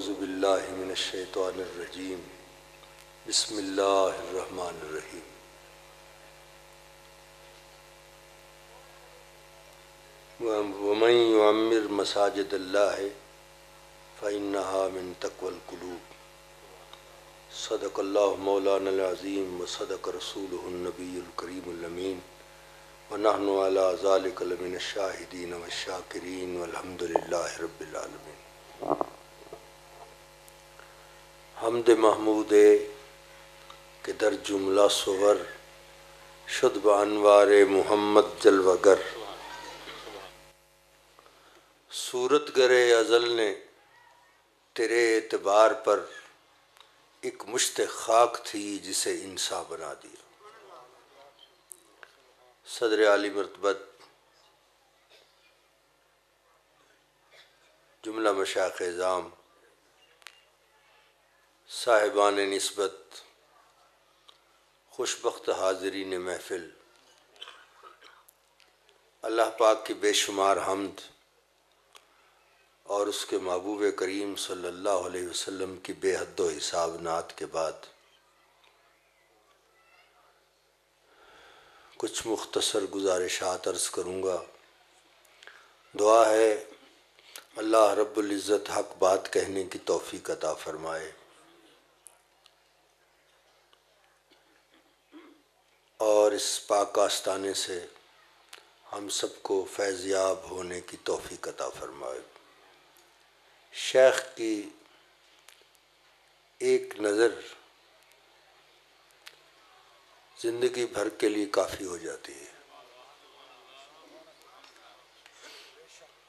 اعوذ باللہ من الشیطان الرجیم بسم اللہ الرحمن الرحیم ومن یعمر مساجد اللہ فإنہا من تقوی القلوب صدق اللہ مولانا العظیم وصدق رسولہ النبی الکریم الامین ونحن علی ذلک لمن الشاہدین والشاکرین والحمد للہ رب العالمین۔ حمد محمود کہ در جملہ صور شد بانوار محمد جلوہ گر، صورت گرے ازل نے تیرے اعتبار پر ایک مشت خاک تھی جسے انسان بنا دیا۔ صدر عالی مرتبت جملہ مشائخ اعظام، صاحبان نسبت، خوشبخت حاضرین محفل، اللہ پاک کی بے شمار حمد اور اس کے محبوب کریم صلی اللہ علیہ وسلم کی بے حد و حساب نعت کے بعد کچھ مختصر گزارشات عرض کروں گا۔ دعا ہے اللہ رب العزت حق بات کہنے کی توفیق عطا فرمائے اور اس پاک آستانے سے ہم سب کو فیض یاب ہونے کی توفیق عطا فرمائے۔ شیخ کی ایک نظر زندگی بھر کے لیے کافی ہو جاتی ہے۔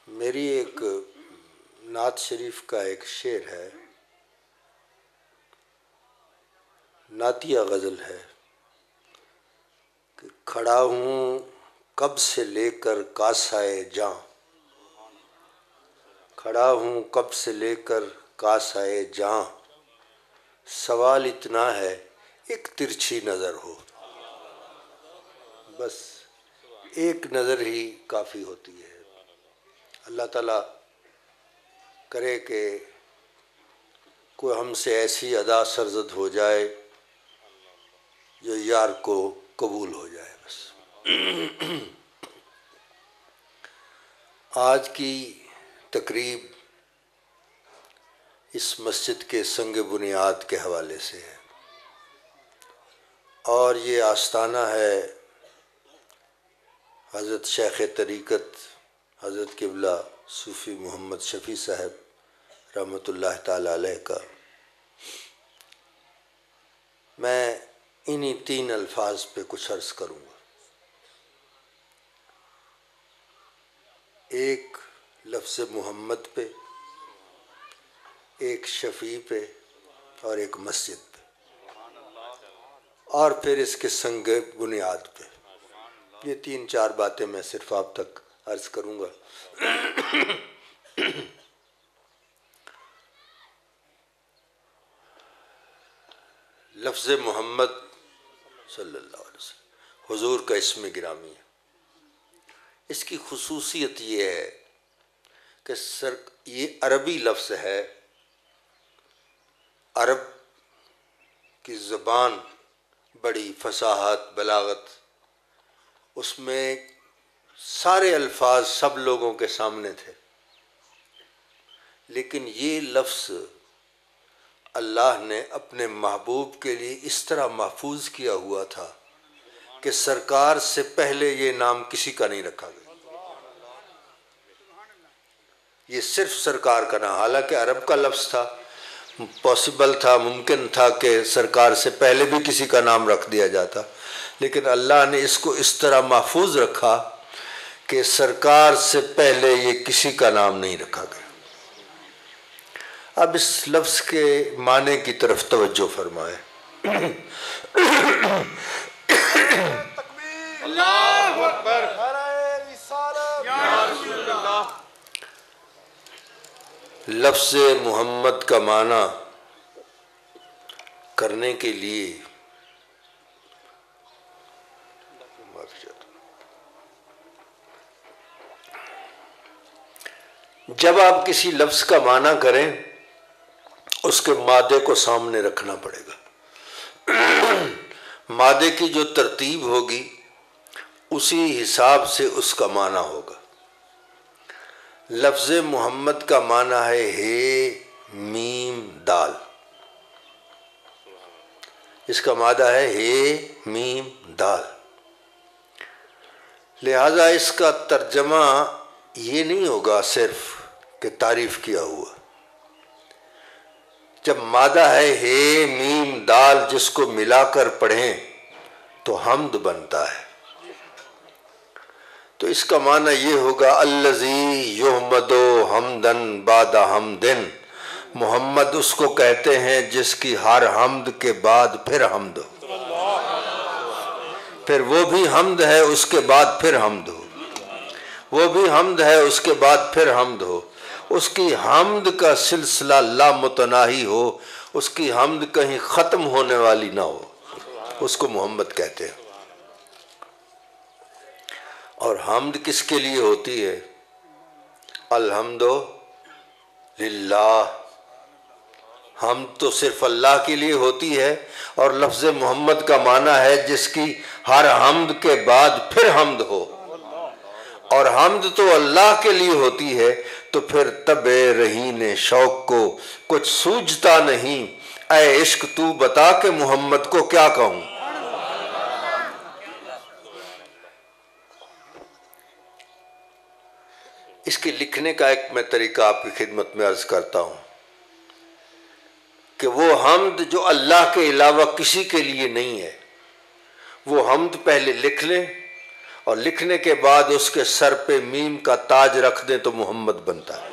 میری ایک نعت شریف کا ایک شعر ہے، نعتیہ غزل ہے کہ کھڑا ہوں کب سے لے کر کاسائے جاں، کھڑا ہوں کب سے لے کر کاسائے جاں، سوال اتنا ہے ایک ترچھی نظر ہو۔ بس ایک نظر ہی کافی ہوتی ہے۔ اللہ تعالیٰ کرے کہ کوئی ہم سے ایسی ادا سرزد ہو جائے جو یار کو قبول ہو جائے۔ بس آج کی تقریب اس مسجد کے سنگ بنیاد کے حوالے سے ہے اور یہ آستانہ ہے حضرت شیخ طریقت حضرت قبلہ صوفی محمد شفیع صاحب رحمۃ اللہ تعالیٰ علیہ کا۔ میں انہی تین الفاظ پہ کچھ عرض کروں گا، ایک لفظ محمد پہ، ایک شفیع پہ اور ایک مسجد پہ، اور پھر اس کے سنگ بنیاد پہ۔ یہ تین چار باتیں میں صرف آپ تک عرض کروں گا۔ لفظ محمد صلی اللہ علیہ وسلم حضور کا اسم گرامی ہے۔ اس کی خصوصیت یہ ہے کہ یہ عربی لفظ ہے، عرب کی زبان بڑی فصاحت بلاغت، اس میں سارے الفاظ سب لوگوں کے سامنے تھے، لیکن یہ لفظ اللہ نے اپنے محبوب کے لیے اس طرح محفوظ کیا ہوا تھا کہ سرکار سے پہلے یہ نام کسی کا نہیں رکھا گیا۔ یہ صرف سرکار کا نام، حالانکہ عرب کا لفظ تھا، پاسبل تھا، ممکن تھا کہ سرکار سے پہلے بھی کسی کا نام رکھ دیا جاتا، لیکن اللہ نے اس کو اس طرح محفوظ رکھا کہ سرکار سے پہلے یہ کسی کا نام نہیں رکھا گیا۔ اب اس لفظ کے معنی کی طرف توجہ فرمائے۔ اللہ اکبر، یا رسول اللہ۔ لفظ محمد کا معنی کرنے کے لیے جب آپ کسی لفظ کا معنی کریں اس کے مادے کو سامنے رکھنا پڑے گا۔ مادے کی جو ترتیب ہوگی اسی حساب سے اس کا معنی ہوگا۔ لفظ محمد کا معنی ہے ہے میم دال، اس کا مادہ ہے ہے میم دال، لہذا اس کا ترجمہ یہ نہیں ہوگا صرف کہ تعریف کیا ہوا۔ جب مادہ ہے میم دال جس کو ملا کر پڑھیں تو حمد بنتا ہے، تو اس کا معنی یہ ہوگا الذی یحمد حمدن بعد حمدن، محمد اس کو کہتے ہیں جس کی ہر حمد کے بعد پھر حمد ہو، پھر وہ بھی حمد ہے اس کے بعد پھر حمد ہو، وہ بھی حمد ہے اس کے بعد پھر حمد ہو، اس کی حمد کا سلسلہ لامتناہی ہو، اس کی حمد کہیں ختم ہونے والی نہ ہو، اس کو محمد کہتے ہیں۔ اور حمد کس کے لیے ہوتی ہے؟ الحمد للہ، حمد تو صرف اللہ کے لیے ہوتی ہے، اور لفظ محمد کا معنی ہے جس کی ہر حمد کے بعد پھر حمد ہو، اور حمد تو اللہ کے لیے ہوتی ہے، تو پھر تب رہین شوق کو کچھ سوجھتا نہیں، اے عشق تو بتا کہ محمد کو کیا کہوں۔ اس کے لکھنے کا ایک میں طریقہ آپ کی خدمت میں عرض کرتا ہوں کہ وہ حمد جو اللہ کے علاوہ کسی کے لیے نہیں ہے، وہ حمد پہلے لکھ لیں، اور لکھنے کے بعد اس کے سر پہ میم کا تاج رکھ دیں تو محمد بنتا ہے۔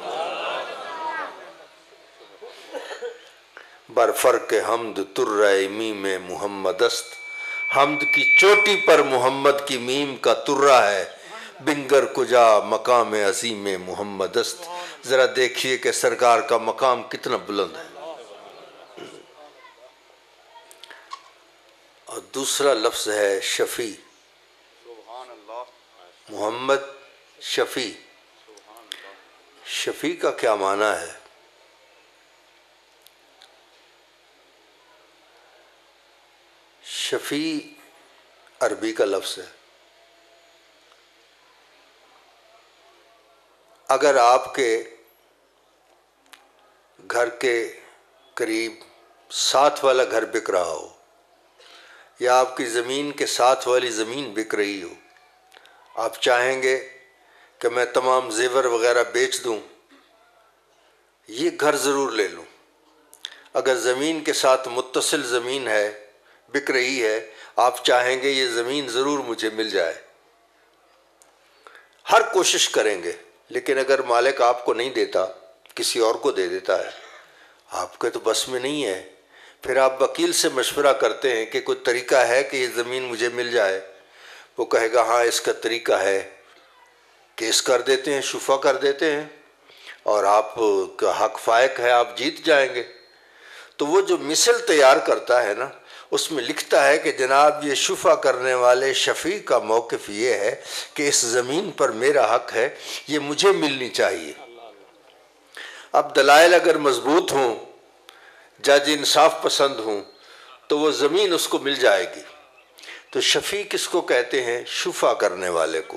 برفرق حمد ترہ میم محمد است، حمد کی چوٹی پر محمد کی میم کا ترہ ہے، بنگر کجا مقام عظیم محمد است۔ ذرا دیکھیے کہ سرکار کا مقام کتنا بلند ہے۔ اور دوسرا لفظ ہے شفیع، محمد شفیع۔ شفیع کا کیا معنی ہے؟ شفیع عربی کا لفظ ہے۔ اگر آپ کے گھر کے قریب ساتھ والا گھر بک رہا ہو، یا آپ کی زمین کے ساتھ والی زمین بک رہی ہو، آپ چاہیں گے کہ میں تمام زیور وغیرہ بیچ دوں، یہ گھر ضرور لے لوں۔ اگر زمین کے ساتھ متصل زمین ہے، بک رہی ہے، آپ چاہیں گے یہ زمین ضرور مجھے مل جائے، ہر کوشش کریں گے، لیکن اگر مالک آپ کو نہیں دیتا، کسی اور کو دے دیتا ہے، آپ کے تو بس میں نہیں ہے، پھر آپ وکیل سے مشورہ کرتے ہیں کہ کوئی طریقہ ہے کہ یہ زمین مجھے مل جائے، وہ کہے گا ہاں اس کا طریقہ ہے، کیس کر دیتے ہیں، شفا کر دیتے ہیں، اور آپ کا حق فائق ہے، آپ جیت جائیں گے۔ تو وہ جو مثل تیار کرتا ہے نا، اس میں لکھتا ہے کہ جناب یہ شفا کرنے والے شفیع کا موقف یہ ہے کہ اس زمین پر میرا حق ہے، یہ مجھے ملنی چاہیے۔ اب دلائل اگر مضبوط ہوں، جج انصاف پسند ہوں، تو وہ زمین اس کو مل جائے گی۔ تو شفیع کس کو کہتے ہیں؟ شفا کرنے والے کو۔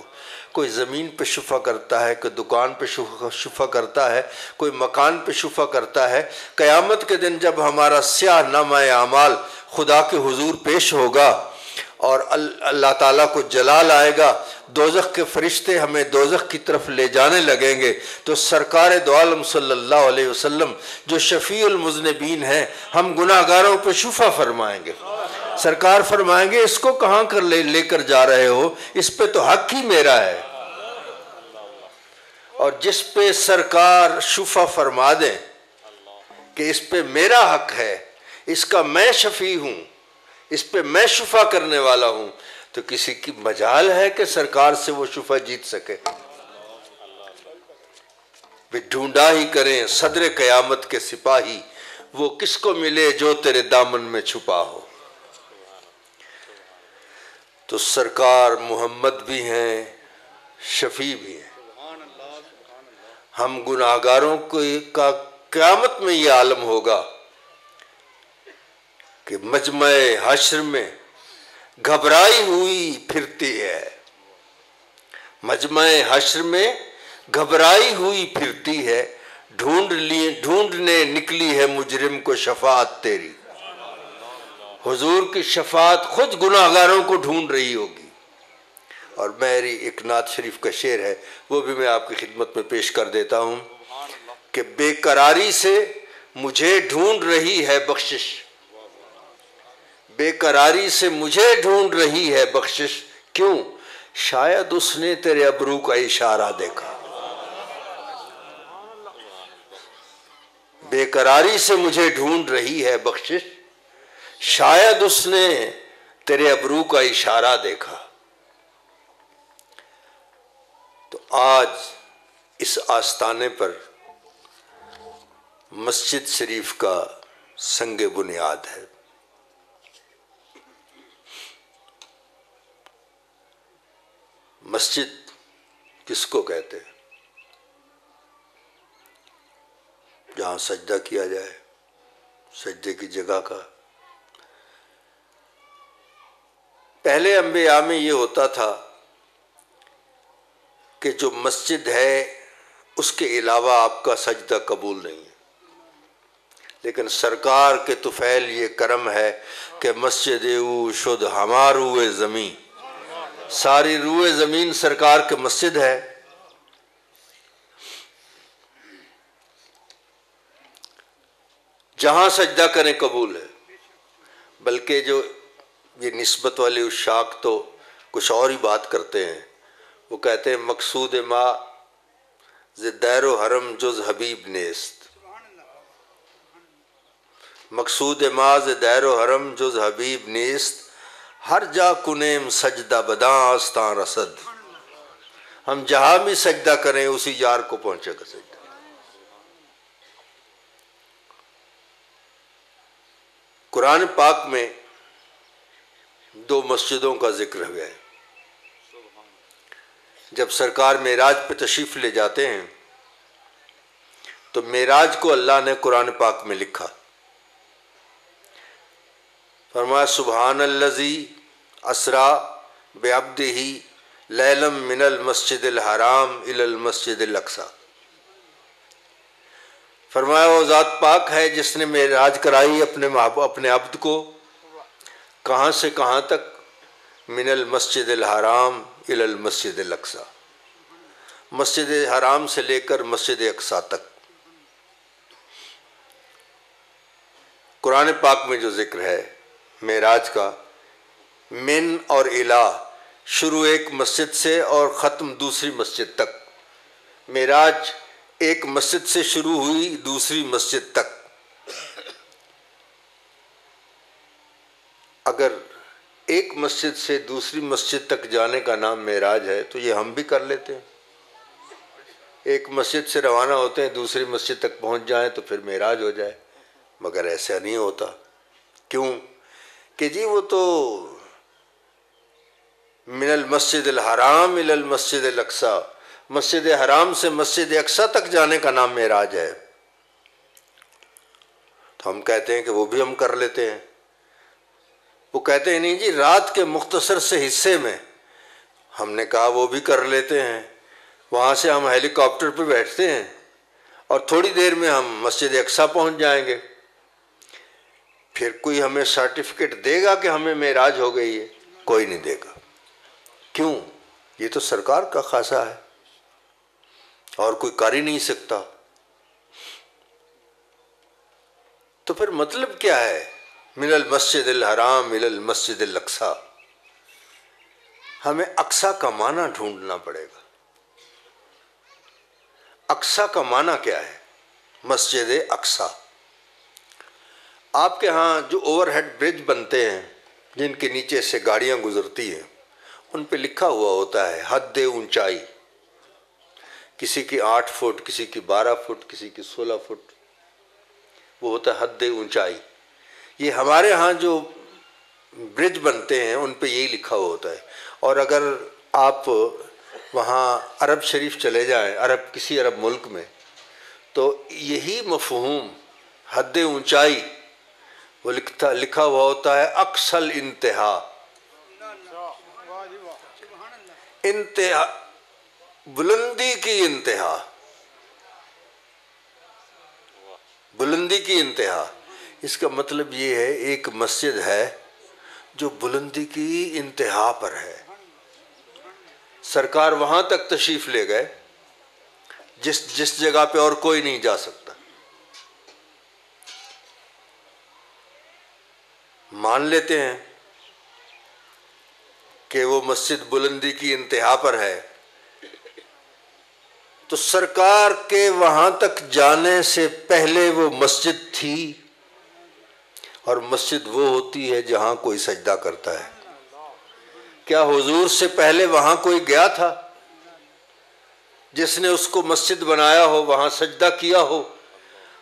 کوئی زمین پہ شفا کرتا ہے، کوئی دکان پہ شفا کرتا ہے، کوئی مکان پہ شفا کرتا ہے۔ قیامت کے دن جب ہمارا سیاہ نامہ اعمال خدا کے حضور پیش ہوگا اور اللہ تعالیٰ کو جلال آئے گا، دوزخ کے فرشتے ہمیں دوزخ کی طرف لے جانے لگیں گے، تو سرکار دو عالم صلی اللہ علیہ وسلم جو شفیع المذنبین ہیں، ہم گناہ گاروں پہ شفا فرمائیں گے۔ سرکار فرمائیں گے اس کو کہاں کر لے کر جا رہے ہو، اس پہ تو حق ہی میرا ہے۔ اور جس پہ سرکار شفا فرما دیں کہ اس پہ میرا حق ہے، اس کا میں شفیع ہوں، اس پہ میں شفا کرنے والا ہوں، تو کسی کی مجال ہے کہ سرکار سے وہ شفا جیت سکے؟ بھی ڈھونڈا ہی کریں صدر قیامت کے سپاہی، وہ کس کو ملے جو تیرے دامن میں چھپا ہو۔ تو سرکار محمد بھی ہیں، شفیع بھی ہیں۔ ہم گناہگاروں کا قیامت میں یہ عالم ہوگا کہ مجمع حشر میں گھبرائی ہوئی پھرتی ہے، مجمع حشر میں گھبرائی ہوئی پھرتی ہے، ڈھونڈنے نکلی ہے مجرم کو شفاعت تیری۔ حضور کی شفاعت خود گناہگاروں کو ڈھونڈ رہی ہوگی۔ اور میری ایک نعت شریف کا شعر ہے، وہ بھی میں آپ کی خدمت میں پیش کر دیتا ہوں کہ بے قراری سے مجھے ڈھونڈ رہی ہے بخشش، بے قراری سے مجھے ڈھونڈ رہی ہے بخشش، کیوں؟ شاید اس نے تیرے ابرو کا اشارہ دیکھا۔ بے قراری سے مجھے ڈھونڈ رہی ہے بخشش، شاید اس نے تیرے ابرو کا اشارہ دیکھا۔ تو آج اس آستانے پر مسجد شریف کا سنگ بنیاد ہے۔ مسجد کس کو کہتے ہیں؟ جہاں سجدہ کیا جائے، سجدے کی جگہ کا۔ پہلے انبیاء میں یہ ہوتا تھا کہ جو مسجد ہے اس کے علاوہ آپ کا سجدہ قبول نہیں ہے، لیکن سرکار کے طفیل یہ کرم ہے کہ مسجد او شد ہمار روئے زمین، ساری روئے زمین سرکار کے مسجد ہے۔ جہاں سجدہ کریں قبول ہے، بلکہ جو یہ نسبت والے اشاق تو کچھ اور ہی بات کرتے ہیں۔ وہ کہتے ہیں مقصود ما ز دیر و حرم جز حبیب نیست، مقصود ما ز دیر و حرم جز حبیب نیست، ہر جا کنیم سجدہ بداں آستاں رسد، ہم جہاں بھی سجدہ کریں اسی یار کو پہنچے گا سجدہ۔ قرآن پاک میں دو مسجدوں کا ذکر ہوا ہے۔ جب سرکار معراج پہ تشریف لے جاتے ہیں تو معراج کو اللہ نے قرآن پاک میں لکھا، فرمایا سبحان الذی اسرا بعبدہ لیلا من المسجد الحرام الی المسجد الاقصی، فرمایا وہ ذات پاک ہے جس نے معراج کرائی اپنے عبد کو کہاں سے کہاں تک؟ من المسجد الحرام الی المسجد الاقصی، مسجد حرام سے لے کر مسجد اقصی تک۔ قرآن پاک میں جو ذکر ہے معراج کا، من اور الہ، شروع ایک مسجد سے اور ختم دوسری مسجد تک۔ معراج ایک مسجد سے شروع ہوئی دوسری مسجد تک۔ اگر ایک مسجد سے دوسری مسجد تک جانے کا نام معراج ہے تو یہ ہم بھی کر لیتے ہیں، ایک مسجد سے روانہ ہوتے ہیں دوسری مسجد تک پہنچ جائیں تو پھر معراج ہو جائے، مگر ایسا نہیں ہوتا۔ کیوں؟ کہ جی وہ تو من المسجد الحرام الی المسجد الاقصی، مسجد حرام سے مسجد اقصی تک جانے کا نام معراج ہے۔ تو ہم کہتے ہیں کہ وہ بھی ہم کر لیتے ہیں۔ وہ کہتے ہیں نہیں جی رات کے مختصر سے حصے میں، ہم نے کہا وہ بھی کر لیتے ہیں، وہاں سے ہم ہیلی کاپٹر پہ بیٹھتے ہیں اور تھوڑی دیر میں ہم مسجد اقصی پہنچ جائیں گے۔ پھر کوئی ہمیں سرٹیفکیٹ دے گا کہ ہمیں معراج ہو گئی ہے؟ کوئی نہیں دے گا۔ کیوں؟ یہ تو سرکار کا خاصہ ہے اور کوئی کر ہی نہیں سکتا۔ تو پھر مطلب کیا ہے من المسجد الحرام الی المسجد الاقصی؟ ہمیں اقصی کا معنی ڈھونڈنا پڑے گا۔ اقصی کا معنی کیا ہے؟ مسجد اقصی۔ آپ کے ہاں جو اوور ہیڈ برج بنتے ہیں جن کے نیچے سے گاڑیاں گزرتی ہیں، ان پہ لکھا ہوا ہوتا ہے حد اونچائی، کسی کی 8 فٹ، کسی کی 12 فٹ، کسی کی 16 فٹ، وہ ہوتا ہے حد اونچائی۔ یہ ہمارے ہاں جو برج بنتے ہیں ان پہ یہی لکھا ہوا ہوتا ہے۔ اور اگر آپ وہاں عرب شریف چلے جائیں، کسی عرب ملک میں، تو یہی مفہوم حد اونچائی وہ لکھا ہوا ہوتا ہے اقصل انتہا، انتہا بلندی کی انتہا، بلندی کی انتہا۔ اس کا مطلب یہ ہے ایک مسجد ہے جو بلندی کی انتہا پر ہے۔ سرکار وہاں تک تشریف لے گئے جس جگہ پہ اور کوئی نہیں جا سکتا۔ مان لیتے ہیں کہ وہ مسجد بلندی کی انتہا پر ہے، تو سرکار کے وہاں تک جانے سے پہلے وہ مسجد تھی، اور مسجد وہ ہوتی ہے جہاں کوئی سجدہ کرتا ہے۔ کیا حضور سے پہلے وہاں کوئی گیا تھا جس نے اس کو مسجد بنایا ہو، وہاں سجدہ کیا ہو،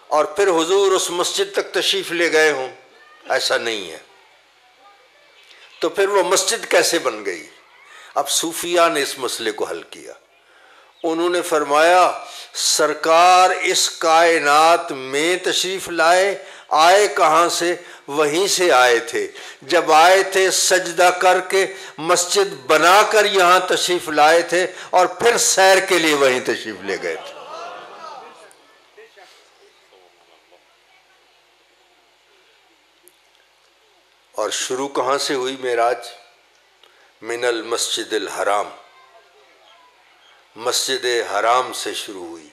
اور پھر حضور اس مسجد تک تشریف لے گئے ہوں؟ ایسا نہیں ہے۔ تو پھر وہ مسجد کیسے بن گئی؟ اب صوفیاء نے اس مسئلے کو حل کیا۔ انہوں نے فرمایا سرکار اس کائنات میں تشریف لائے، آئے کہاں سے؟ وہیں سے آئے تھے۔ جب آئے تھے سجدہ کر کے مسجد بنا کر یہاں تشریف لائے تھے، اور پھر سیر کے لیے وہیں تشریف لے گئے تھے۔ اور شروع کہاں سے ہوئی معراج؟ من المسجد الحرام، مسجد حرام سے شروع ہوئی۔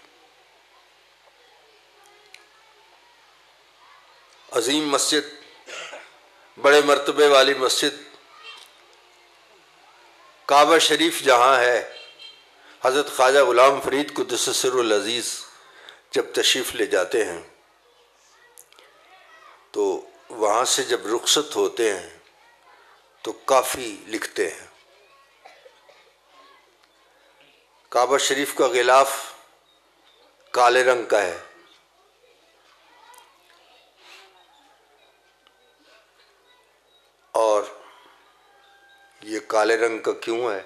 عظیم مسجد، بڑے مرتبے والی مسجد کعبہ شریف جہاں ہے، حضرت خواجہ غلام فرید قدس سرہ العزیز جب تشریف لے جاتے ہیں تو وہاں سے جب رخصت ہوتے ہیں تو کافی لکھتے ہیں۔ کعبہ شریف کا غلاف کالے رنگ کا ہے، اور یہ کالے رنگ کا کیوں ہے؟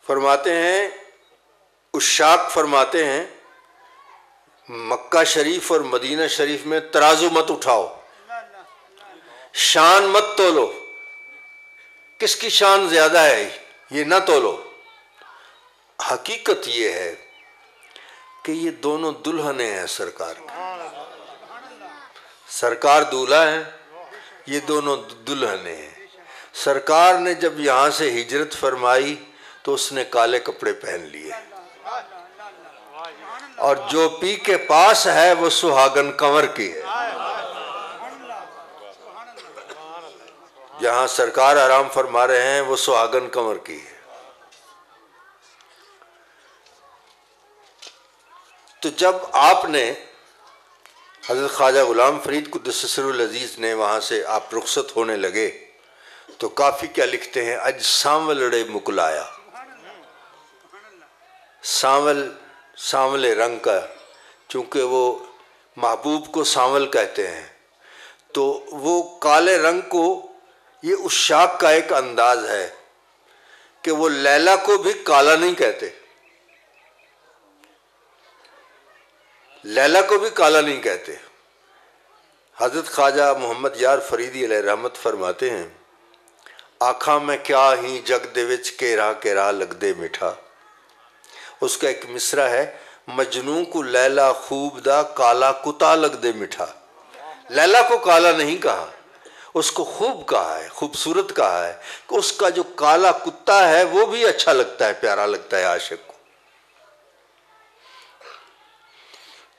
فرماتے ہیں عشاق فرماتے ہیں مکہ شریف اور مدینہ شریف میں ترازو مت اٹھاؤ، شان مت تولو، کس کی شان زیادہ ہے یہ نہ تولو۔ حقیقت یہ ہے کہ یہ دونوں دلہنیں ہیں سرکار کی، سرکار دولہا ہیں، یہ دونوں دلہنیں ہیں۔ سرکار نے جب یہاں سے ہجرت فرمائی تو اس نے کالے کپڑے پہن لیے، اور جو پی کے پاس ہے وہ سہاگن کنور کی ہے۔ جہاں سرکار آرام فرما رہے ہیں وہ سہاگن کنور کی ہے۔ تو جب آپ نے حضرت خواجہ غلام فرید قدس سرہ العزیز نے وہاں سے آپ رخصت ہونے لگے تو کافی کیا لکھتے ہیں؟ اج سانولڑے مکلایا، سانولے رنگ کا، چونکہ وہ محبوب کو سانول کہتے ہیں، تو وہ کالے رنگ کو، یہ عشاق کا ایک انداز ہے کہ وہ لیلا کو بھی کالا نہیں کہتے، لیلا کو بھی کالا نہیں کہتے۔ حضرت خواجہ محمد یار فریدی علیہ رحمت فرماتے ہیں آکھاں میں کیا ہی جگ دے وچ کیرا کیرا لگ دے میٹھا۔ اس کا ایک مصرع ہے مجنوں کو لیلا خوب دا کالا کتا لگ دے میٹھا۔ لیلا کو کالا نہیں کہا، اس کو خوب کہا ہے، خوبصورت کہا ہے کہ اس کا جو کالا کتا ہے وہ بھی اچھا لگتا ہے، پیارا لگتا ہے عاشق کو۔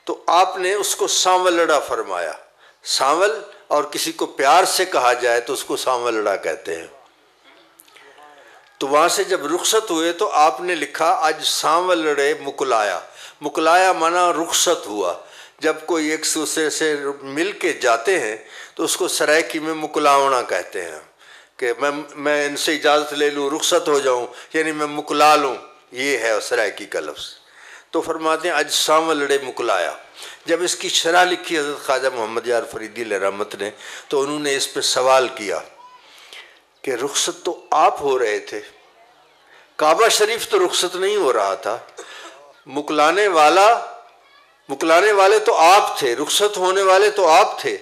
تو آپ نے اس کو سانولڑا فرمایا۔ سانول اور کسی کو پیار سے کہا جائے تو اس کو سانولڑا کہتے ہیں۔ تو وہاں سے جب رخصت ہوئے تو آپ نے لکھا اج سانولڑے مکلایا۔ مکلایا مانا رخصت ہوا۔ جب کوئی ایک دوسرے سے مل کے جاتے ہیں تو اس کو سرائکی میں مکلاونا کہتے ہیں، کہ میں ان سے اجازت لے لوں، رخصت ہو جاؤں، یعنی میں مکلا لوں، یہ ہے سرائکی کا لفظ۔ تو فرماتے ہیں اج سانولڑے مکلایا۔ جب اس کی شرح لکھی حضرت خواجہ محمد یار فریدی علیہ رحمت نے تو انہوں نے اس پہ سوال کیا کہ رخصت تو آپ ہو رہے تھے، کعبہ شریف تو رخصت نہیں ہو رہا تھا، مکلانے والا مکلانے والے تو آپ تھے، رخصت ہونے والے تو آپ تھے،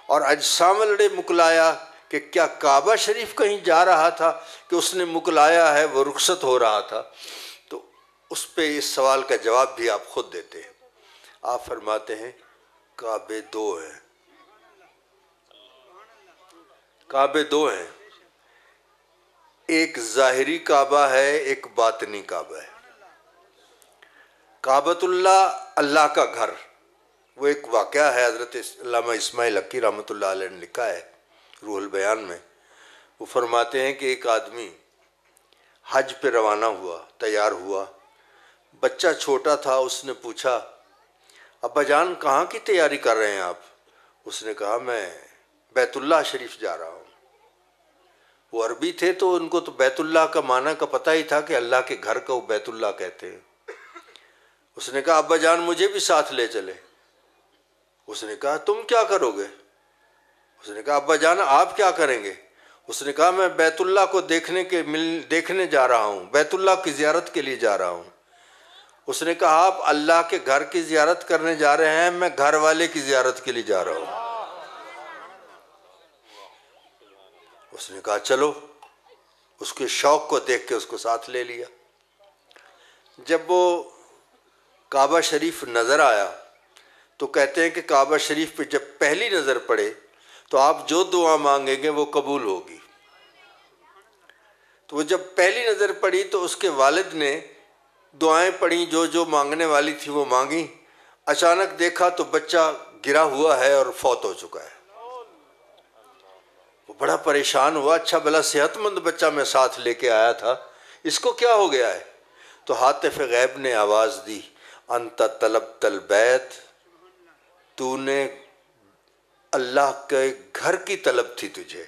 اور اجسام لڑے مکلایا کہ کیا کعبہ شریف کہیں جا رہا تھا کہ اس نے مکلایا ہے، وہ رخصت ہو رہا تھا؟ تو اس پہ اس سوال کا جواب بھی آپ خود دیتے ہیں۔ آپ فرماتے ہیں کعبے دو ہیں، کعبے دو ہیں، ایک ظاہری کعبہ ہے، ایک باطنی کعبہ ہے۔ کعبۃ اللہ، اللہ کا گھر، وہ ایک واقعہ ہے، حضرت علامہ اسماعیل حقی رحمۃ اللہ علیہ نے لکھا ہے روح البیان میں۔ وہ فرماتے ہیں کہ ایک آدمی حج پہ روانہ ہوا، تیار ہوا، بچہ چھوٹا تھا، اس نے پوچھا ابا جان کہاں کی تیاری کر رہے ہیں آپ؟ اس نے کہا میں بیت اللہ شریف جا رہا ہوں۔ وہ عربی تھے تو ان کو تو بیت اللہ کا معنی کا پتہ ہی تھا کہ اللہ کے گھر کو بیت اللہ کہتے ہیں۔ اس نے کہا ابا جان مجھے بھی ساتھ لے چلے۔ اس نے کہا تم کیا کرو گے؟ اس نے کہا ابا جان آپ کیا کریں گے؟ اس نے کہا میں بیت اللہ کو دیکھنے جا رہا ہوں، بیت اللہ کی زیارت کے لیے جا رہا ہوں۔ اس نے کہا آپ اللہ کے گھر کی زیارت کرنے جا رہے ہیں، میں گھر والے کی زیارت کے لیے جا رہا ہوں۔ اس نے کہا چلو، اس کے شوق کو دیکھ کے اس کو ساتھ لے لیا۔ جب وہ کعبہ شریف نظر آیا تو کہتے ہیں کہ کعبہ شریف پہ جب پہلی نظر پڑے تو آپ جو دعا مانگیں گے وہ قبول ہوگی۔ تو وہ جب پہلی نظر پڑی تو اس کے والد نے دعائیں پڑھیں، جو مانگنے والی تھی وہ مانگی۔ اچانک دیکھا تو بچہ گرا ہوا ہے اور فوت ہو چکا ہے۔ وہ بڑا پریشان ہوا، اچھا بھلا صحت مند بچہ میں ساتھ لے کے آیا تھا، اس کو کیا ہو گیا ہے؟ تو ہاتف غیب نے آواز دی انت طلبت البیت، تو نے اللہ کے گھر کی طلب تھی تجھے،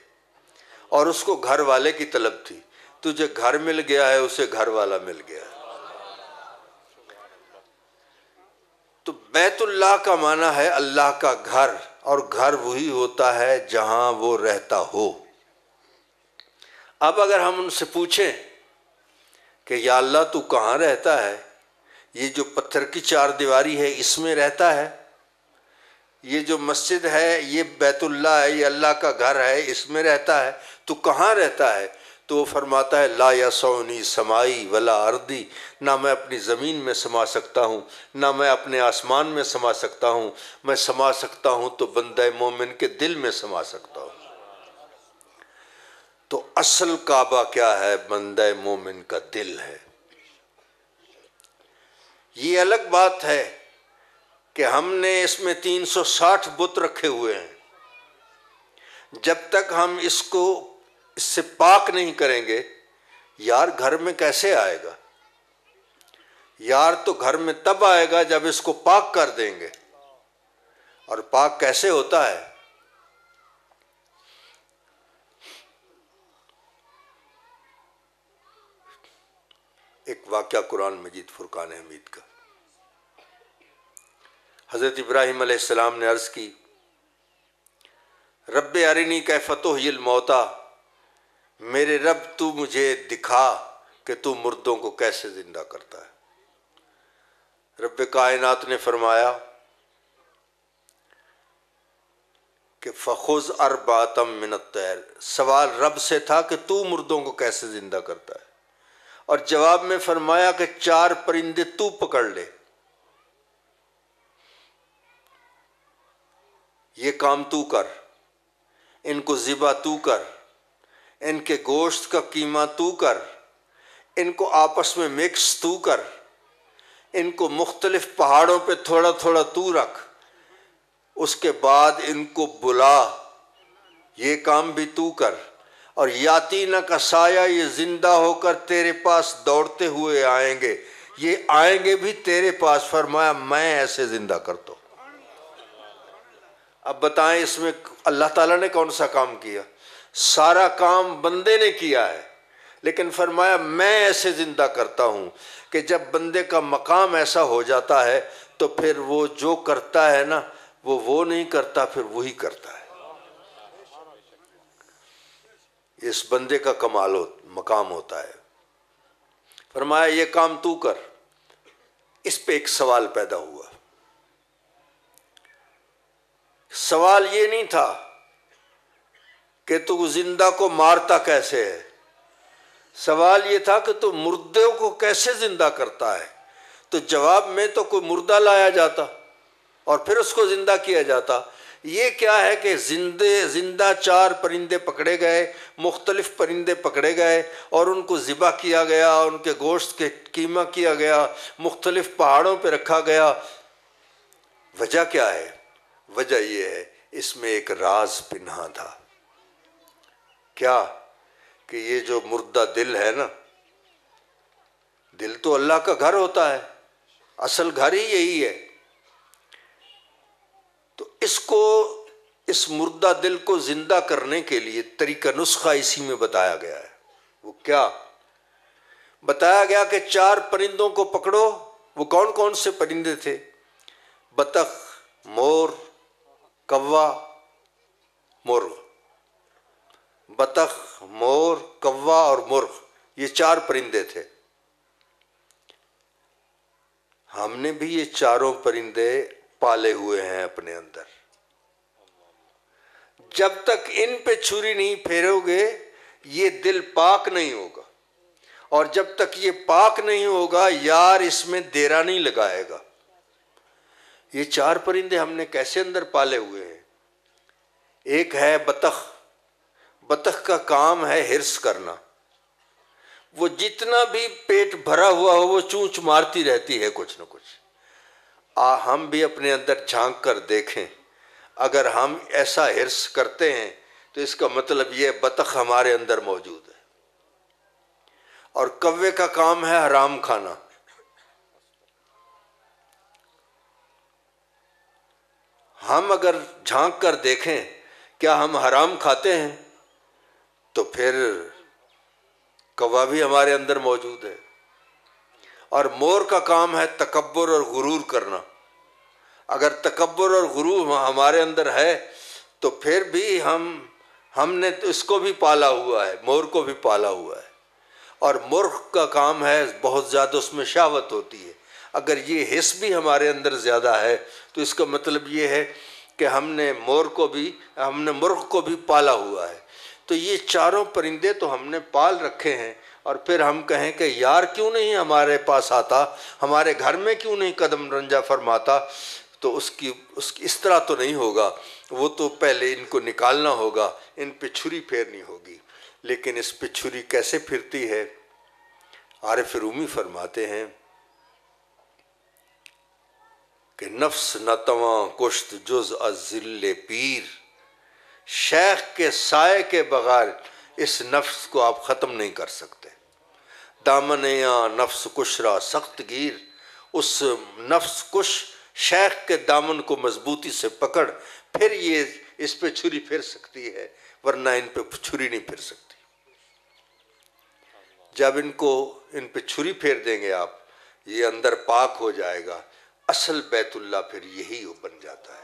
اور اس کو گھر والے کی طلب تھی، تجھے گھر مل گیا ہے، اسے گھر والا مل گیا ہے۔ تو بیت اللہ کا معنی ہے اللہ کا گھر، اور گھر وہی ہوتا ہے جہاں وہ رہتا ہو۔ اب اگر ہم ان سے پوچھیں کہ یا اللہ تو کہاں رہتا ہے؟ یہ جو پتھر کی چار دیواری ہے اس میں رہتا ہے؟ یہ جو مسجد ہے یہ بیت اللہ ہے، یہ اللہ کا گھر ہے، اس میں رہتا ہے؟ تو کہاں رہتا ہے؟ تو وہ فرماتا ہے لا یسعنی سمائی ولا ارضی، نہ میں اپنی زمین میں سما سکتا ہوں، نہ میں اپنے آسمان میں سما سکتا ہوں، میں سما سکتا ہوں تو بندہ مومن کے دل میں سما سکتا ہوں۔ تو اصل کعبہ کیا ہے؟ بندہ مومن کا دل ہے۔ یہ الگ بات ہے کہ ہم نے اس میں 360 بت رکھے ہوئے ہیں، جب تک ہم اس سے پاک نہیں کریں گے، یار گھر میں کیسے آئے گا؟ یار تو گھر میں تب آئے گا جب اس کو پاک کر دیں گے۔ اور پاک کیسے ہوتا ہے؟ ایک واقعہ قرآن مجید فرقان حمید کا، حضرت ابراہیم علیہ السلام نے عرض کی رب ارنی کیف تحیی الموتی، میرے رب تو مجھے دکھا کہ تو مردوں کو کیسے زندہ کرتا ہے۔ رب کائنات نے فرمایا کہ فخذ اربعۃ من الطیر، سوال رب سے تھا کہ تو مردوں کو کیسے زندہ کرتا ہے، اور جواب میں فرمایا کہ 4 پرندے تو پکڑ لے، یہ کام تو کر، ان کو ذبح تو کر، ان کے گوشت کا قیمہ تو کر، ان کو آپس میں مکس تو کر، ان کو مختلف پہاڑوں پہ تھوڑا تھوڑا تو رکھ، اس کے بعد ان کو بلا، یہ کام بھی تو کر، اور یاتینہ کا سایہ، یہ زندہ ہو کر تیرے پاس دوڑتے ہوئے آئیں گے، یہ آئیں گے بھی تیرے پاس، فرمایا میں ایسے زندہ کرتا ہوں۔ اب بتائیں اس میں اللہ تعالیٰ نے کون سا کام کیا؟ سارا کام بندے نے کیا ہے، لیکن فرمایا میں ایسے زندہ کرتا ہوں کہ جب بندے کا مقام ایسا ہو جاتا ہے تو پھر وہ جو کرتا ہے نا وہ نہیں کرتا، پھر وہی کرتا ہے۔ اس بندے کا مقام ہوتا ہے۔ فرمایا یہ کام تو کر، اس پہ ایک سوال پیدا ہوا. سوال یہ نہیں تھا کہ تو زندہ کو مارتا کیسے ہے، سوال یہ تھا کہ تو مردے کو کیسے زندہ کرتا ہے. تو جواب میں تو کوئی مردہ لایا جاتا اور پھر اس کو زندہ کیا جاتا. یہ کیا ہے کہ زندہ 4 پرندے پکڑے گئے، مختلف پرندے پکڑے گئے اور ان کو ذبح کیا گیا، ان کے گوشت کے قیمہ کیا گیا، مختلف پہاڑوں پہ رکھا گیا. وجہ کیا ہے؟ وجہ یہ ہے اس میں ایک راز پنہاں تھا. کیا؟ کہ یہ جو مردہ دل ہے نا، دل تو اللہ کا گھر ہوتا ہے، اصل گھر ہی یہی ہے. تو اس مردہ دل کو زندہ کرنے کے لیے طریقہ نسخہ اسی میں بتایا گیا ہے. وہ کیا بتایا گیا کہ 4 پرندوں کو پکڑو. وہ کون کون سے پرندے تھے؟ بطخ، مور، کوا، مرغ. بطخ، مور، کوا اور مرغ، یہ 4 پرندے تھے. ہم نے بھی یہ 4 پرندے پالے ہوئے ہیں اپنے اندر. جب تک ان پہ چھری نہیں پھیرو گے یہ دل پاک نہیں ہوگا، اور جب تک یہ پاک نہیں ہوگا یار اس میں دیرا نہیں لگائے گا. یہ 4 پرندے ہم نے کیسے اندر پالے ہوئے ہیں؟ ایک ہے بطخ. بطخ کا کام ہے حرص کرنا. وہ جتنا بھی پیٹ بھرا ہوا ہو وہ چونچ مارتی رہتی ہے کچھ نہ کچھ. ہم بھی اپنے اندر جھانک کر دیکھیں، اگر ہم ایسا حرص کرتے ہیں تو اس کا مطلب یہ بطخ ہمارے اندر موجود ہے. اور کوے کا کام ہے حرام کھانا. ہم اگر جھانک کر دیکھیں کیا ہم حرام کھاتے ہیں تو پھر کوا بھی ہمارے اندر موجود ہے. اور مور کا کام ہے تکبر اور غرور کرنا. اگر تکبر اور غرور ہمارے اندر ہے تو پھر بھی ہم نے اس کو بھی پالا ہوا ہے، مور کو بھی پالا ہوا ہے. اور مرغ کا کام ہے بہت زیادہ اس میں شہوت ہوتی ہے. اگر یہ حس بھی ہمارے اندر زیادہ ہے تو اس کا مطلب یہ ہے کہ ہم نے مرغ کو بھی پالا ہوا ہے. تو یہ 4 پرندے تو ہم نے پال رکھے ہیں، اور پھر ہم کہیں کہ یار کیوں نہیں ہمارے پاس آتا، ہمارے گھر میں کیوں نہیں قدم رنجہ فرماتا. تو اس طرح تو نہیں ہوگا. وہ تو پہلے ان کو نکالنا ہوگا، ان پہ چھری پھیرنی ہوگی. لیکن اس پہ چھری کیسے پھرتی ہے؟ عارف رومی فرماتے ہیں کہ نفس نہ تواں کشت جز از ذل پیر. شیخ کے سائے کے بغیر اس نفس کو آپ ختم نہیں کر سکتے. دامنیاں نفس کشرا سخت گیر. اس نفس کش شیخ کے دامن کو مضبوطی سے پکڑ، پھر یہ اس پہ چھری پھر سکتی ہے، ورنہ ان پہ چھری نہیں پھر سکتی. جب ان پہ چھری پھیر دیں گے آپ، یہ اندر پاک ہو جائے گا. اصل بیت اللہ پھر یہی بن جاتا ہے.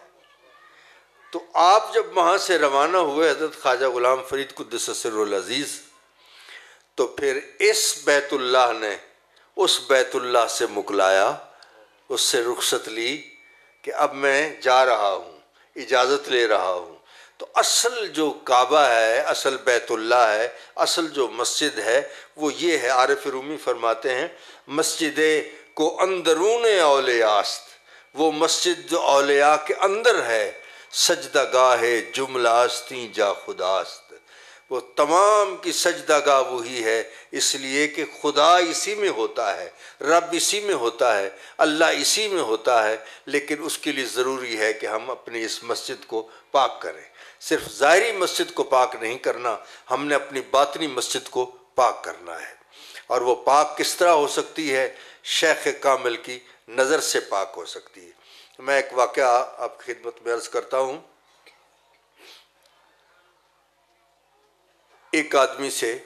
تو آپ جب وہاں سے روانہ ہوئے حضرت خواجہ غلام فرید قدس سر العزیز، تو پھر اس بیت اللہ نے اس بیت اللہ سے مکلایا، اس سے رخصت لی کہ اب میں جا رہا ہوں، اجازت لے رہا ہوں. تو اصل جو کعبہ ہے، اصل بیت اللہ ہے، اصل جو مسجد ہے وہ یہ ہے. عارف رومی فرماتے ہیں مسجد کو اندرون اولیاء است. وہ مسجد جو اولیاء کے اندر ہے. سجدہ گاہ جملہ استی جا خداست. وہ تمام کی سجدہ گاہ وہی ہے، اس لیے کہ خدا اسی میں ہوتا ہے، رب اسی میں ہوتا ہے، اللہ اسی میں ہوتا ہے. لیکن اس کے لیے ضروری ہے کہ ہم اپنی اس مسجد کو پاک کریں. صرف ظاہری مسجد کو پاک نہیں کرنا، ہم نے اپنی باطنی مسجد کو پاک کرنا ہے. اور وہ پاک کس طرح ہو سکتی ہے؟ شیخ کامل کی نظر سے پاک ہو سکتی ہے. میں ایک واقعہ آپ کی خدمت میں عرض کرتا ہوں. ایک آدمی سے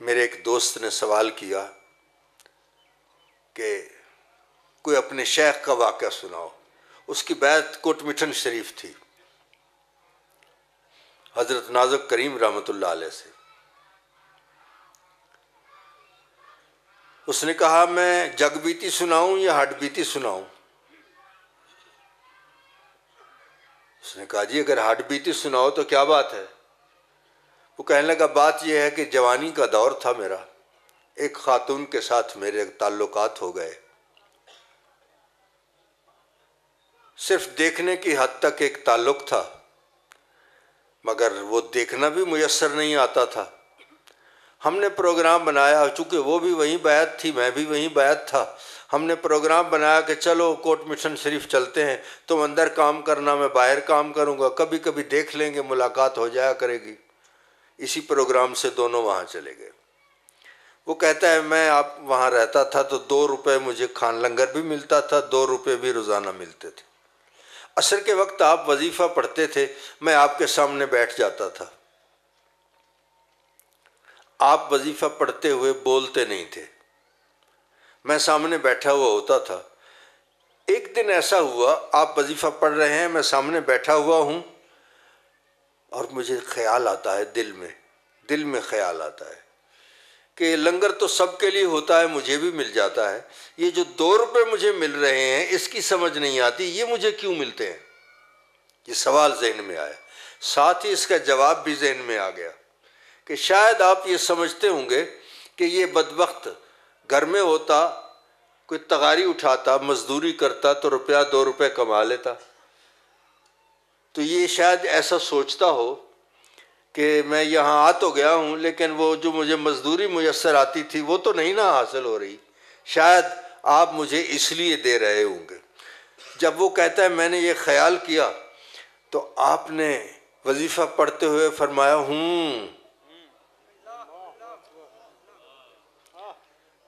میرے ایک دوست نے سوال کیا کہ کوئی اپنے شیخ کا واقعہ سناؤ. اس کی بیعت کوٹ مٹھن شریف تھی حضرت نازک کریم رحمۃ اللہ علیہ سے. اس نے کہا میں جگ بیتی سناؤں یا ہڈ بیتی سناؤں؟ اس نے کہا جی اگر ہڈ بیتی سناؤ تو کیا بات ہے؟ وہ کہنے لگا بات یہ ہے کہ جوانی کا دور تھا میرا، ایک خاتون کے ساتھ میرے تعلقات ہو گئے، صرف دیکھنے کی حد تک ایک تعلق تھا، مگر وہ دیکھنا بھی میسر نہیں آتا تھا۔ ہم نے پروگرام بنایا، چونکہ وہ بھی وہیں بیعت تھی میں بھی وہیں بیعت تھا، ہم نے پروگرام بنایا کہ چلو کوٹ مشن شریف چلتے ہیں، تم اندر کام کرنا میں باہر کام کروں گا، کبھی کبھی دیکھ لیں گے، ملاقات ہو جایا کرے گی۔ اسی پروگرام سے دونوں وہاں چلے گئے۔ وہ کہتا ہے میں آپ وہاں رہتا تھا تو 2 روپے مجھے کھان لنگر بھی ملتا تھا، 2 روپے بھی روزانہ ملتے تھے۔ عصر کے وقت آپ وظیفہ پڑھتے تھے، میں آپ کے سامنے بیٹھ جاتا تھا، آپ وظیفہ پڑھتے ہوئے بولتے نہیں تھے، میں سامنے بیٹھا ہوا ہوتا تھا۔ ایک دن ایسا ہوا آپ وظیفہ پڑھ رہے ہیں، میں سامنے بیٹھا ہوا ہوں اور مجھے خیال آتا ہے، دل میں خیال آتا ہے کہ لنگر تو سب کے لیے ہوتا ہے، مجھے بھی مل جاتا ہے، یہ جو 2 روپے مجھے مل رہے ہیں اس کی سمجھ نہیں آتی، یہ مجھے کیوں ملتے ہیں؟ یہ سوال ذہن میں آیا، ساتھ ہی اس کا جواب بھی ذہن میں آ گیا کہ شاید آپ یہ سمجھتے ہوں گے کہ یہ بدبخت گھر میں ہوتا، کوئی تغاری اٹھاتا، مزدوری کرتا تو 2 روپے کما لیتا، تو یہ شاید ایسا سوچتا ہو کہ میں یہاں آ تو گیا ہوں لیکن وہ جو مجھے مزدوری میسر آتی تھی وہ تو نہیں نا حاصل ہو رہی، شاید آپ مجھے اس لیے دے رہے ہوں گے۔ جب وہ کہتا ہے میں نے یہ خیال کیا تو آپ نے وظیفہ پڑھتے ہوئے فرمایا ہوں،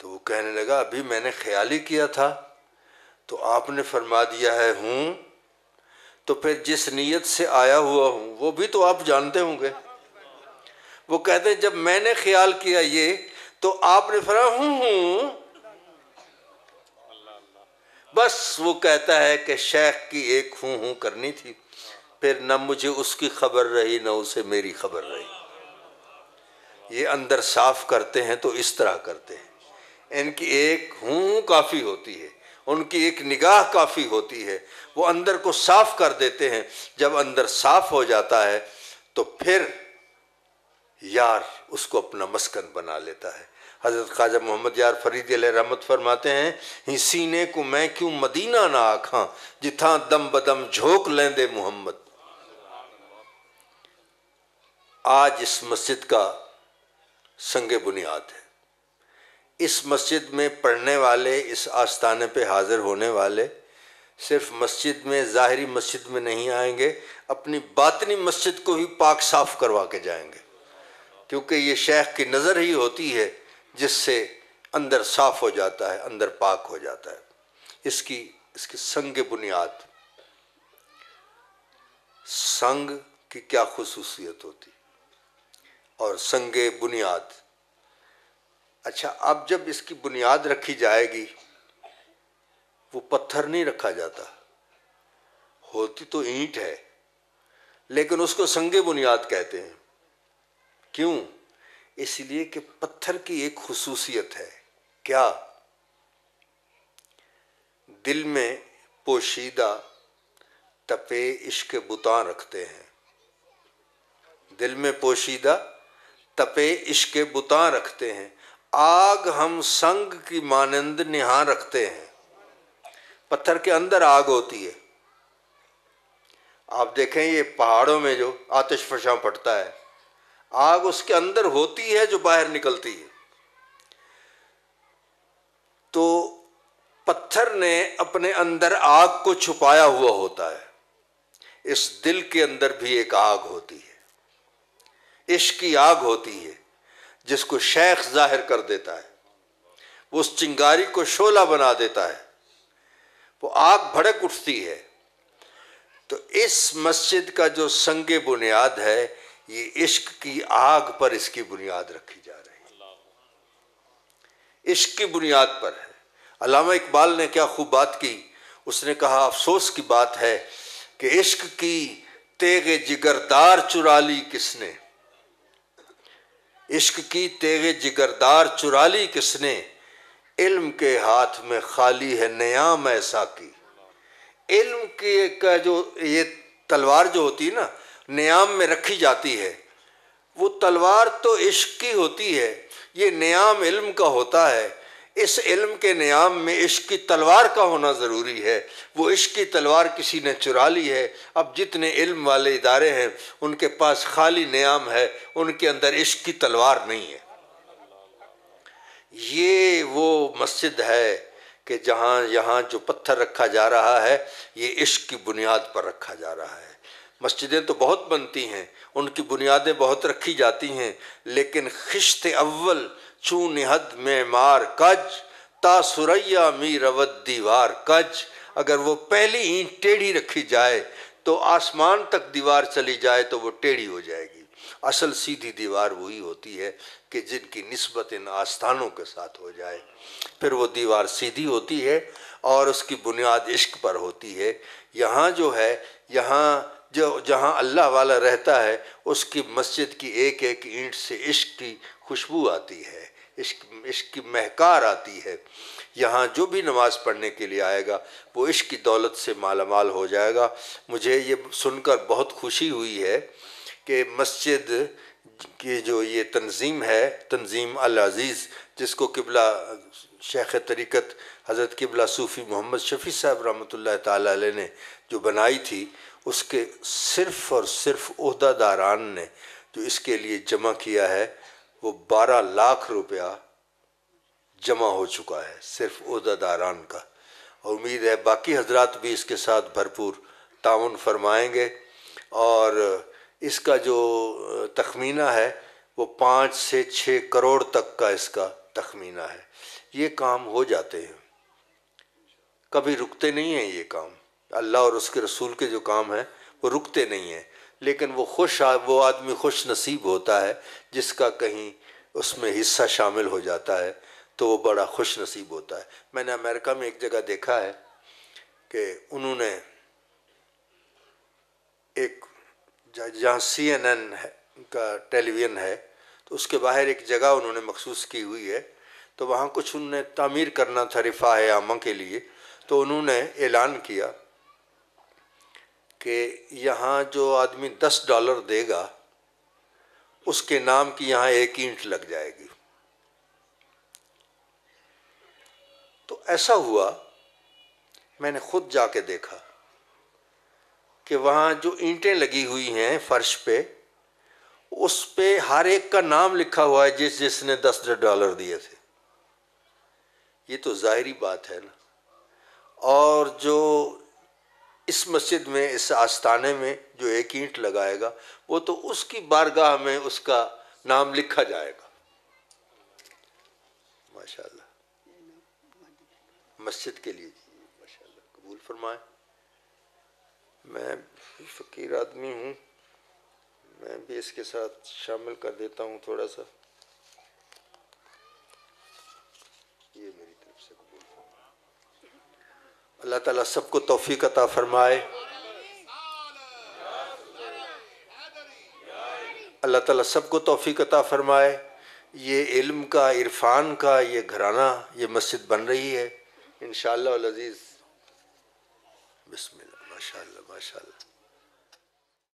تو وہ کہنے لگا ابھی میں نے خیال ہی کیا تھا تو آپ نے فرما دیا ہے ہوں، تو پھر جس نیت سے آیا ہوا ہوں وہ بھی تو آپ جانتے ہوں گے۔ وہ کہتے ہیں جب میں نے خیال کیا یہ تو آپ نے فرمایا ہوں، بس وہ کہتا ہے کہ شیخ کی ایک ہوں کرنی تھی، پھر نہ مجھے اس کی خبر رہی نہ اسے میری خبر رہی۔ یہ اندر صاف کرتے ہیں تو اس طرح کرتے ہیں، ان کی ایک ہوں کافی ہوتی ہے، ان کی ایک نگاہ کافی ہوتی ہے، وہ اندر کو صاف کر دیتے ہیں۔ جب اندر صاف ہو جاتا ہے تو پھر یار اس کو اپنا مسکن بنا لیتا ہے۔ حضرت خواجہ محمد یار فریدی علیہ رحمت فرماتے ہیں ہی سینے کو میں کیوں مدینہ نہ آکھاں، جتھاں دم بدم جھوک لیندے محمد۔ آج اس مسجد کا سنگ بنیاد ہے، اس مسجد میں پڑھنے والے، اس آستانے پہ حاضر ہونے والے صرف مسجد میں، ظاہری مسجد میں نہیں آئیں گے، اپنی باطنی مسجد کو ہی پاک صاف کروا کے جائیں گے، کیونکہ یہ شیخ کی نظر ہی ہوتی ہے جس سے اندر صاف ہو جاتا ہے، اندر پاک ہو جاتا ہے۔ اس کی سنگ بنیاد، سنگ کی کیا خصوصیت ہوتی اور سنگ بنیاد۔ اچھا اب جب اس کی بنیاد رکھی جائے گی، وہ پتھر نہیں رکھا جاتا، ہوتی تو اینٹ ہے لیکن اس کو سنگ بنیاد کہتے ہیں۔ کیوں؟ اس لیے کہ پتھر کی ایک خصوصیت ہے، کیا؟ دل میں پوشیدہ تپے عشق بتاں رکھتے ہیں، دل میں پوشیدہ تپے عشق بتاں رکھتے ہیں، آگ ہم سنگ کی مانند نہاں رکھتے ہیں۔ پتھر کے اندر آگ ہوتی ہے، آپ دیکھیں یہ پہاڑوں میں جو آتش فشاں پڑتا ہے، آگ اس کے اندر ہوتی ہے جو باہر نکلتی ہے۔ تو پتھر نے اپنے اندر آگ کو چھپایا ہوا ہوتا ہے، اس دل کے اندر بھی ایک آگ ہوتی ہے، عشق کی آگ ہوتی ہے جس کو شیخ ظاہر کر دیتا ہے، وہ اس چنگاری کو شعلہ بنا دیتا ہے، وہ آگ بھڑک اٹھتی ہے۔ تو اس مسجد کا جو سنگ بنیاد ہے یہ عشق کی آگ پر اس کی بنیاد رکھی جا رہی ہے، عشق کی بنیاد پر ہے۔ علامہ اقبال نے کیا خوب بات کی، اس نے کہا افسوس کی بات ہے کہ عشق کی تیغ جگردار چرا لی کس نے، عشق کی تیغ جگردار چرا لی کس نے، علم کے ہاتھ میں خالی ہے نیام ایسا کی. علم کی کا جو یہ تلوار جو ہوتی ہے نا نیام میں رکھی جاتی ہے، وہ تلوار تو عشق کی ہوتی ہے، یہ نیام علم کا ہوتا ہے. اس علم کے نیام میں عشق کی تلوار کا ہونا ضروری ہے. وہ عشق کی تلوار کسی نے چرا لی ہے. اب جتنے علم والے ادارے ہیں ان کے پاس خالی نیام ہے، ان کے اندر عشق کی تلوار نہیں ہے. یہ وہ مسجد ہے کہ جہاں یہاں جو پتھر رکھا جا رہا ہے یہ عشق کی بنیاد پر رکھا جا رہا ہے. مسجدیں تو بہت بنتی ہیں، ان کی بنیادیں بہت رکھی جاتی ہیں، لیکن خشت اول چون نہد معمار کج تا سریا می رود دیوار کج. اگر وہ پہلی اینٹ ٹیڑھی رکھی جائے تو آسمان تک دیوار چلی جائے تو وہ ٹیڑھی ہو جائے گی. اصل سیدھی دیوار وہی ہوتی ہے کہ جن کی نسبت ان آستانوں کے ساتھ ہو جائے، پھر وہ دیوار سیدھی ہوتی ہے اور اس کی بنیاد عشق پر ہوتی ہے. یہاں جو ہے، یہاں جہاں اللہ والا رہتا ہے اس کی مسجد کی ایک ایک اینٹ سے عشق کی خوشبو آتی ہے، عشق کی مہکار آتی ہے. یہاں جو بھی نماز پڑھنے کے لیے آئے گا وہ عشق کی دولت سے مالا مال ہو جائے گا. مجھے یہ سن کر بہت خوشی ہوئی ہے کہ مسجد کی جو یہ تنظیم ہے، تنظیم العزیز، جس کو قبلہ شیخ طریقت حضرت قبلہ صوفی محمد شفیع صاحب رحمۃ اللہ تعالیٰ علیہ نے جو بنائی تھی، اس کے صرف اور صرف عہدہ داران نے جو اس کے لیے جمع کیا ہے وہ 12 لاکھ روپیہ جمع ہو چکا ہے، صرف عہدہ داران کا. اور امید ہے باقی حضرات بھی اس کے ساتھ بھرپور تعاون فرمائیں گے. اور اس کا جو تخمینہ ہے وہ 5 سے 6 کروڑ تک کا اس کا تخمینہ ہے. یہ کام ہو جاتے ہیں، کبھی رکتے نہیں ہیں. یہ کام اللہ اور اس کے رسول کے جو کام ہیں وہ رکتے نہیں ہیں، لیکن وہ آدمی خوش نصیب ہوتا ہے جس کا کہیں اس میں حصہ شامل ہو جاتا ہے تو وہ بڑا خوش نصیب ہوتا ہے. میں نے امریکہ میں ایک جگہ دیکھا ہے کہ انہوں نے ایک جہاں CNN کا ٹیلی ویژن ہے تو اس کے باہر ایک جگہ انہوں نے مخصوص کی ہوئی ہے، تو وہاں کچھ انہوں نے تعمیر کرنا تھا رفاہ عامہ کے لیے. تو انہوں نے اعلان کیا کہ یہاں جو آدمی $10 دے گا اس کے نام کی یہاں 1 اینٹ لگ جائے گی. تو ایسا ہوا، میں نے خود جا کے دیکھا کہ وہاں جو اینٹیں لگی ہوئی ہیں فرش پہ، اس پہ ہر ایک کا نام لکھا ہوا ہے جس نے $10 دیے تھے. یہ تو ظاہری بات ہے نا. اور جو اس مسجد میں، اس آستانے میں جو 1 اینٹ لگائے گا وہ تو اس کی بارگاہ میں اس کا نام لکھا جائے گا. ماشاءاللہ مسجد کے لیے جی ماشاءاللہ قبول فرمائیں. میں فقیر آدمی ہوں، میں بھی اس کے ساتھ شامل کر دیتا ہوں تھوڑا سا. یہ میری طرف سے قبول فرمائیں. اللہ تعالیٰ سب کو توفیق عطا فرمائے. اللہ تعالیٰ سب کو توفیق عطا فرمائے. یہ علم کا، عرفان کا یہ گھرانہ، یہ مسجد بن رہی ہے انشاءاللہ العزیز. بسم اللہ. ماشاءاللہ ماشاءاللہ.